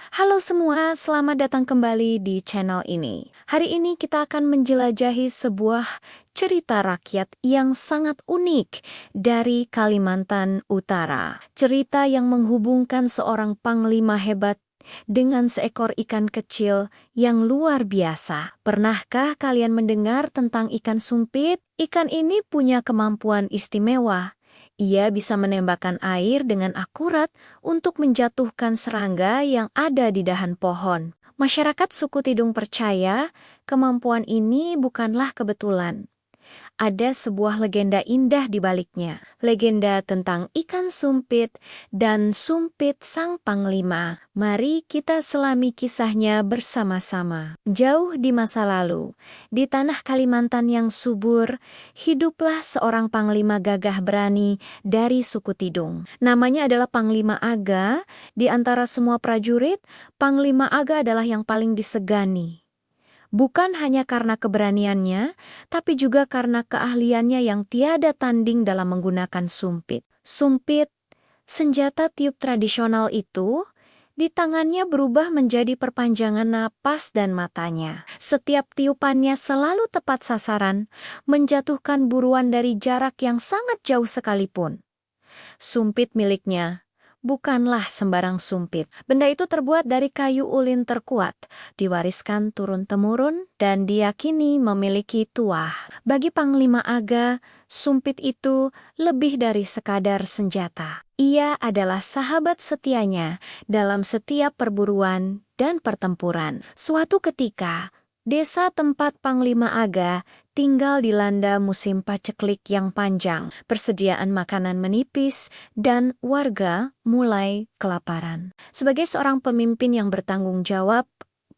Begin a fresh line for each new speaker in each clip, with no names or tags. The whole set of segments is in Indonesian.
Halo semua, selamat datang kembali di channel ini. Hari ini kita akan menjelajahi sebuah cerita rakyat yang sangat unik dari Kalimantan Utara. Cerita yang menghubungkan seorang panglima hebat dengan seekor ikan kecil yang luar biasa. Pernahkah kalian mendengar tentang ikan sumpit? Ikan ini punya kemampuan istimewa. Ia bisa menembakkan air dengan akurat untuk menjatuhkan serangga yang ada di dahan pohon. Masyarakat suku Tidung percaya kemampuan ini bukanlah kebetulan. Ada sebuah legenda indah di baliknya. Legenda tentang ikan sumpit dan sumpit sang panglima. Mari kita selami kisahnya bersama-sama. Jauh di masa lalu, di tanah Kalimantan yang subur, hiduplah seorang panglima gagah berani dari suku Tidung. Namanya adalah Panglima Aga. Di antara semua prajurit, Panglima Aga adalah yang paling disegani. Bukan hanya karena keberaniannya, tapi juga karena keahliannya yang tiada tanding dalam menggunakan sumpit. Sumpit, senjata tiup tradisional itu, di tangannya berubah menjadi perpanjangan napas dan matanya. Setiap tiupannya selalu tepat sasaran, menjatuhkan buruan dari jarak yang sangat jauh sekalipun. Sumpit miliknya bukanlah sembarang sumpit. Benda itu terbuat dari kayu ulin terkuat, diwariskan turun-temurun, dan diyakini memiliki tuah. Bagi Panglima Aga, sumpit itu lebih dari sekadar senjata. Ia adalah sahabat setianya dalam setiap perburuan dan pertempuran. Suatu ketika, desa tempat Panglima Aga tinggal dilanda musim paceklik yang panjang, persediaan makanan menipis, dan warga mulai kelaparan. Sebagai seorang pemimpin yang bertanggung jawab,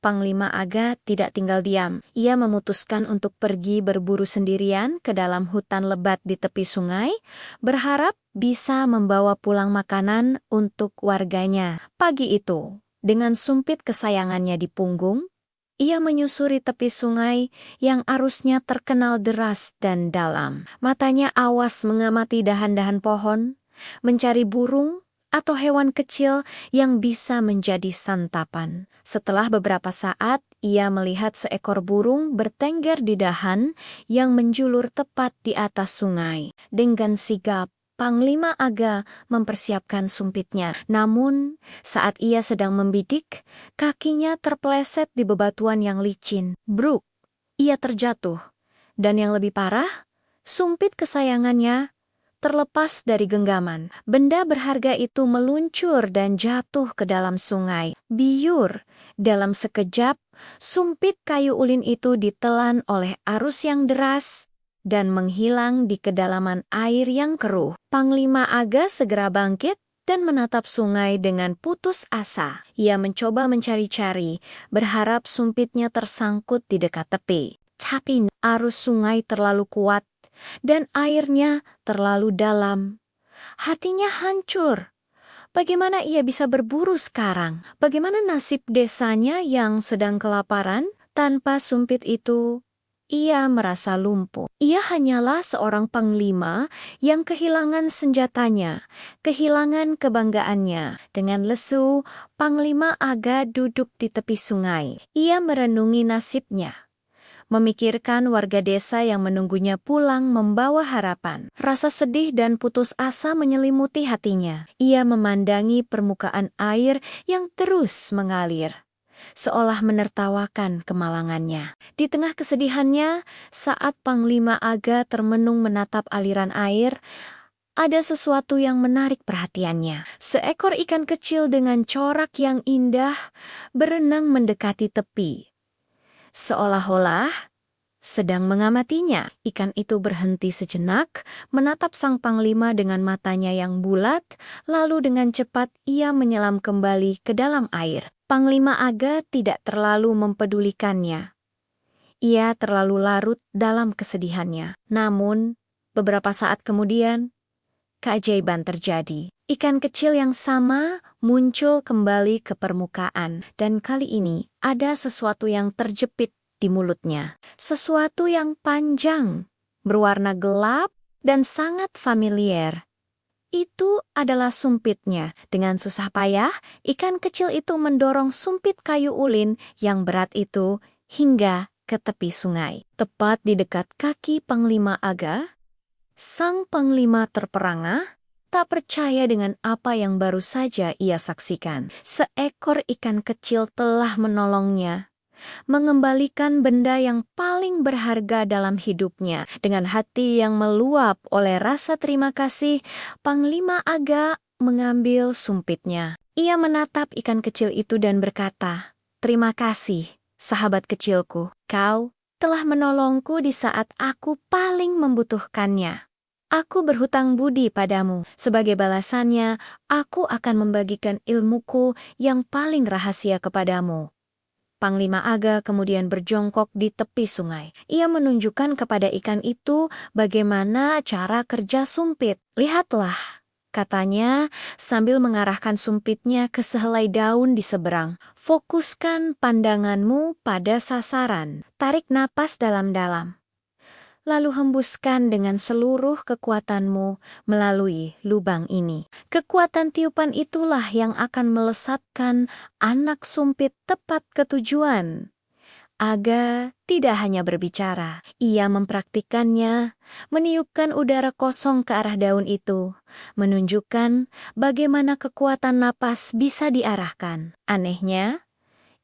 Panglima Aga tidak tinggal diam. Ia memutuskan untuk pergi berburu sendirian ke dalam hutan lebat di tepi sungai, berharap bisa membawa pulang makanan untuk warganya. Pagi itu, dengan sumpit kesayangannya di punggung, ia menyusuri tepi sungai yang arusnya terkenal deras dan dalam. Matanya awas mengamati dahan-dahan pohon, mencari burung atau hewan kecil yang bisa menjadi santapan. Setelah beberapa saat, ia melihat seekor burung bertengger di dahan yang menjulur tepat di atas sungai. Dengan sigap, Panglima Aga mempersiapkan sumpitnya. Namun, saat ia sedang membidik, kakinya terpeleset di bebatuan yang licin. Bruk, ia terjatuh. Dan yang lebih parah, sumpit kesayangannya terlepas dari genggaman. Benda berharga itu meluncur dan jatuh ke dalam sungai. Biur, dalam sekejap, sumpit kayu ulin itu ditelan oleh arus yang deras dan menghilang di kedalaman air yang keruh. Panglima Aga segera bangkit dan menatap sungai dengan putus asa. Ia mencoba mencari-cari, berharap sumpitnya tersangkut di dekat tepi. Tapi arus sungai terlalu kuat dan airnya terlalu dalam. Hatinya hancur. Bagaimana ia bisa berburu sekarang? Bagaimana nasib desanya yang sedang kelaparan? Tanpa sumpit itu, ia merasa lumpuh. Ia hanyalah seorang panglima yang kehilangan senjatanya, kehilangan kebanggaannya. Dengan lesu, Panglima Aga duduk di tepi sungai. Ia merenungi nasibnya, memikirkan warga desa yang menunggunya pulang membawa harapan. Rasa sedih dan putus asa menyelimuti hatinya. Ia memandangi permukaan air yang terus mengalir, seolah menertawakan kemalangannya. Di tengah kesedihannya, saat Panglima Aga termenung menatap aliran air, ada sesuatu yang menarik perhatiannya. Seekor ikan kecil dengan corak yang indah berenang mendekati tepi. Seolah-olah sedang mengamatinya. Ikan itu berhenti sejenak, menatap sang panglima dengan matanya yang bulat, lalu dengan cepat ia menyelam kembali ke dalam air. Panglima Aga tidak terlalu mempedulikannya. Ia terlalu larut dalam kesedihannya. Namun, beberapa saat kemudian, keajaiban terjadi. Ikan kecil yang sama muncul kembali ke permukaan, dan kali ini ada sesuatu yang terjepit di mulutnya. Sesuatu yang panjang, berwarna gelap, dan sangat familiar. Itu adalah sumpitnya. Dengan susah payah, ikan kecil itu mendorong sumpit kayu ulin yang berat itu hingga ke tepi sungai. Tepat di dekat kaki Panglima Aga, sang Panglima terperangah, tak percaya dengan apa yang baru saja ia saksikan. Seekor ikan kecil telah menolongnya, mengembalikan benda yang paling berharga dalam hidupnya. Dengan hati yang meluap oleh rasa terima kasih, Panglima Aga mengambil sumpitnya. Ia menatap ikan kecil itu dan berkata, "Terima kasih, sahabat kecilku. Kau telah menolongku di saat aku paling membutuhkannya. Aku berhutang budi padamu. Sebagai balasannya, aku akan membagikan ilmuku yang paling rahasia kepadamu." Panglima Aga kemudian berjongkok di tepi sungai. Ia menunjukkan kepada ikan itu bagaimana cara kerja sumpit. "Lihatlah," katanya sambil mengarahkan sumpitnya ke sehelai daun di seberang. "Fokuskan pandanganmu pada sasaran. Tarik napas dalam-dalam. Lalu hembuskan dengan seluruh kekuatanmu melalui lubang ini. Kekuatan tiupan itulah yang akan melesatkan anak sumpit tepat ke tujuan." Aga tidak hanya berbicara, ia mempraktikannya, meniupkan udara kosong ke arah daun itu, menunjukkan bagaimana kekuatan napas bisa diarahkan. Anehnya,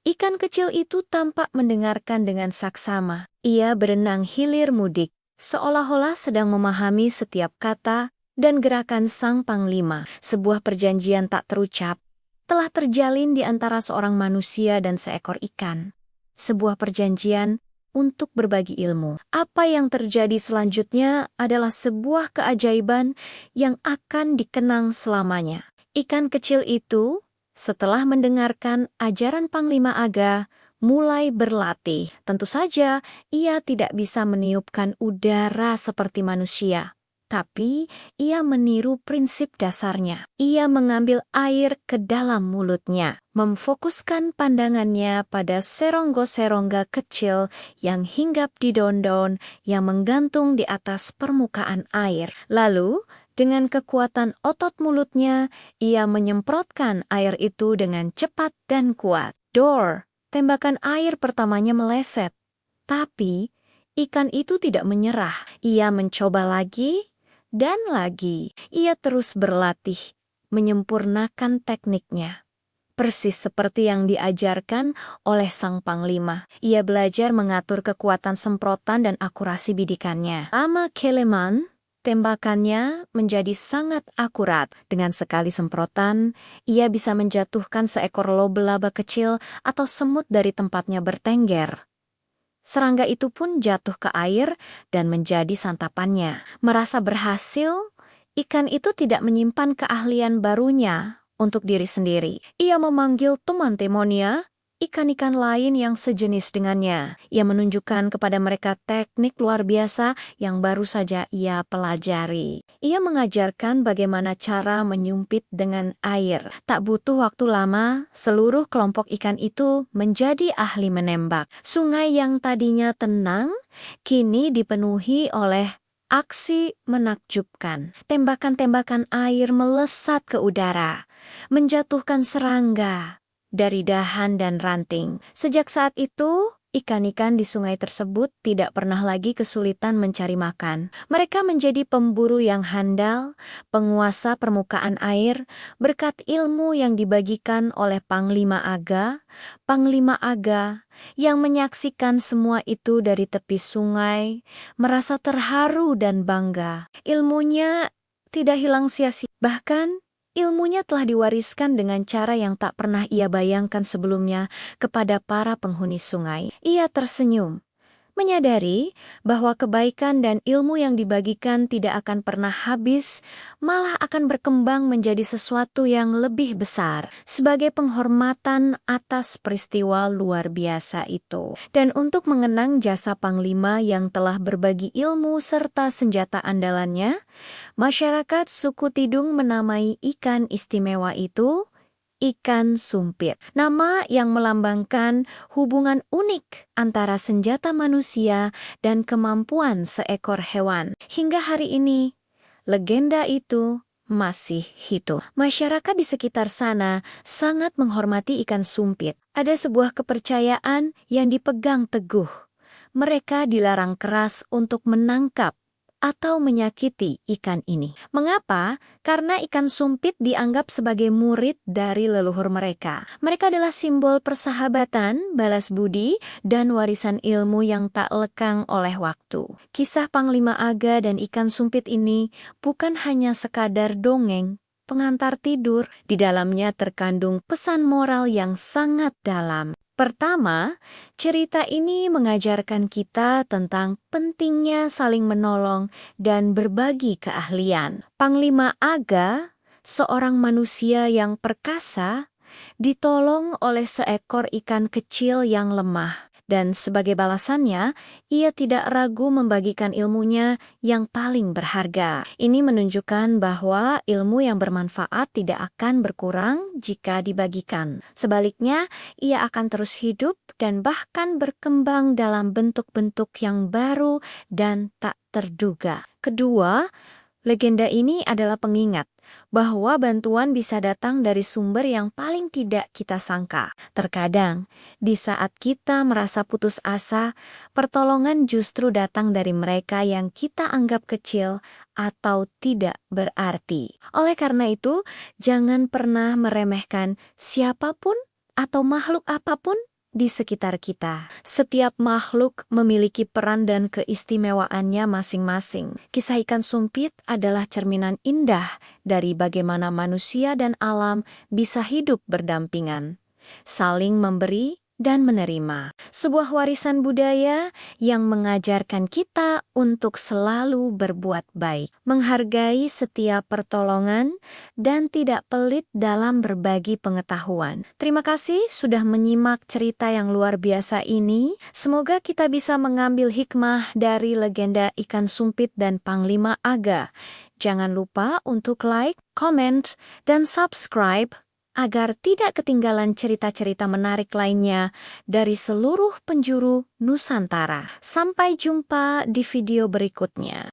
ikan kecil itu tampak mendengarkan dengan saksama. Ia berenang hilir mudik, seolah-olah sedang memahami setiap kata dan gerakan sang Panglima. Sebuah perjanjian tak terucap telah terjalin di antara seorang manusia dan seekor ikan. Sebuah perjanjian untuk berbagi ilmu. Apa yang terjadi selanjutnya adalah sebuah keajaiban yang akan dikenang selamanya. Ikan kecil itu, setelah mendengarkan ajaran Panglima Aga, mulai berlatih. Tentu saja, ia tidak bisa meniupkan udara seperti manusia. Tapi, ia meniru prinsip dasarnya. Ia mengambil air ke dalam mulutnya, memfokuskan pandangannya pada serongga-serongga kecil yang hinggap di daun-daun yang menggantung di atas permukaan air. Lalu, dengan kekuatan otot mulutnya, ia menyemprotkan air itu dengan cepat dan kuat. Dor, tembakan air pertamanya meleset. Tapi, ikan itu tidak menyerah. Ia mencoba lagi dan lagi. Ia terus berlatih, menyempurnakan tekniknya. Persis seperti yang diajarkan oleh sang Panglima. Ia belajar mengatur kekuatan semprotan dan akurasi bidikannya. Lama-kelamaan, tembakannya menjadi sangat akurat. Dengan sekali semprotan, ia bisa menjatuhkan seekor laba-laba kecil atau semut dari tempatnya bertengger. Serangga itu pun jatuh ke air dan menjadi santapannya. Merasa berhasil, ikan itu tidak menyimpan keahlian barunya untuk diri sendiri. Ia memanggil teman-temannya, ikan-ikan lain yang sejenis dengannya. Ia menunjukkan kepada mereka teknik luar biasa yang baru saja ia pelajari. Ia mengajarkan bagaimana cara menyumpit dengan air. Tak butuh waktu lama, seluruh kelompok ikan itu menjadi ahli menembak. Sungai yang tadinya tenang, kini dipenuhi oleh aksi menakjubkan. Tembakan-tembakan air melesat ke udara, menjatuhkan serangga dari dahan dan ranting. Sejak saat itu, ikan-ikan di sungai tersebut tidak pernah lagi kesulitan mencari makan. Mereka menjadi pemburu yang handal, penguasa permukaan air, berkat ilmu yang dibagikan oleh Panglima Aga. Panglima Aga yang menyaksikan semua itu dari tepi sungai, merasa terharu dan bangga. Ilmunya tidak hilang sia-sia. Bahkan, ilmunya telah diwariskan dengan cara yang tak pernah ia bayangkan sebelumnya kepada para penghuni sungai. Ia tersenyum, menyadari bahwa kebaikan dan ilmu yang dibagikan tidak akan pernah habis, malah akan berkembang menjadi sesuatu yang lebih besar sebagai penghormatan atas peristiwa luar biasa itu. Dan untuk mengenang jasa Panglima yang telah berbagi ilmu serta senjata andalannya, masyarakat suku Tidung menamai ikan istimewa itu ikan sumpit. Nama yang melambangkan hubungan unik antara senjata manusia dan kemampuan seekor hewan. Hingga hari ini, legenda itu masih hidup. Masyarakat di sekitar sana sangat menghormati ikan sumpit. Ada sebuah kepercayaan yang dipegang teguh. Mereka dilarang keras untuk menangkap atau menyakiti ikan ini. Mengapa? Karena ikan sumpit dianggap sebagai murid dari leluhur mereka. Mereka adalah simbol persahabatan, balas budi, dan warisan ilmu yang tak lekang oleh waktu. Kisah Panglima Aga dan ikan sumpit ini bukan hanya sekadar dongeng pengantar tidur, di dalamnya terkandung pesan moral yang sangat dalam. Pertama, cerita ini mengajarkan kita tentang pentingnya saling menolong dan berbagi keahlian. Panglima Aga, seorang manusia yang perkasa, ditolong oleh seekor ikan kecil yang lemah. Dan sebagai balasannya, ia tidak ragu membagikan ilmunya yang paling berharga. Ini menunjukkan bahwa ilmu yang bermanfaat tidak akan berkurang jika dibagikan. Sebaliknya, ia akan terus hidup dan bahkan berkembang dalam bentuk-bentuk yang baru dan tak terduga. Kedua, legenda ini adalah pengingat bahwa bantuan bisa datang dari sumber yang paling tidak kita sangka. Terkadang, di saat kita merasa putus asa, pertolongan justru datang dari mereka yang kita anggap kecil atau tidak berarti. Oleh karena itu, jangan pernah meremehkan siapapun atau makhluk apapun di sekitar kita. Setiap makhluk memiliki peran dan keistimewaannya masing-masing. Kisah ikan sumpit adalah cerminan indah dari bagaimana manusia dan alam bisa hidup berdampingan, saling memberi dan menerima. Sebuah warisan budaya yang mengajarkan kita untuk selalu berbuat baik, menghargai setiap pertolongan, dan tidak pelit dalam berbagi pengetahuan. Terima kasih sudah menyimak cerita yang luar biasa ini. Semoga kita bisa mengambil hikmah dari legenda ikan sumpit dan Panglima Aga. Jangan lupa untuk like, comment, dan subscribe agar tidak ketinggalan cerita-cerita menarik lainnya dari seluruh penjuru Nusantara. Sampai jumpa di video berikutnya.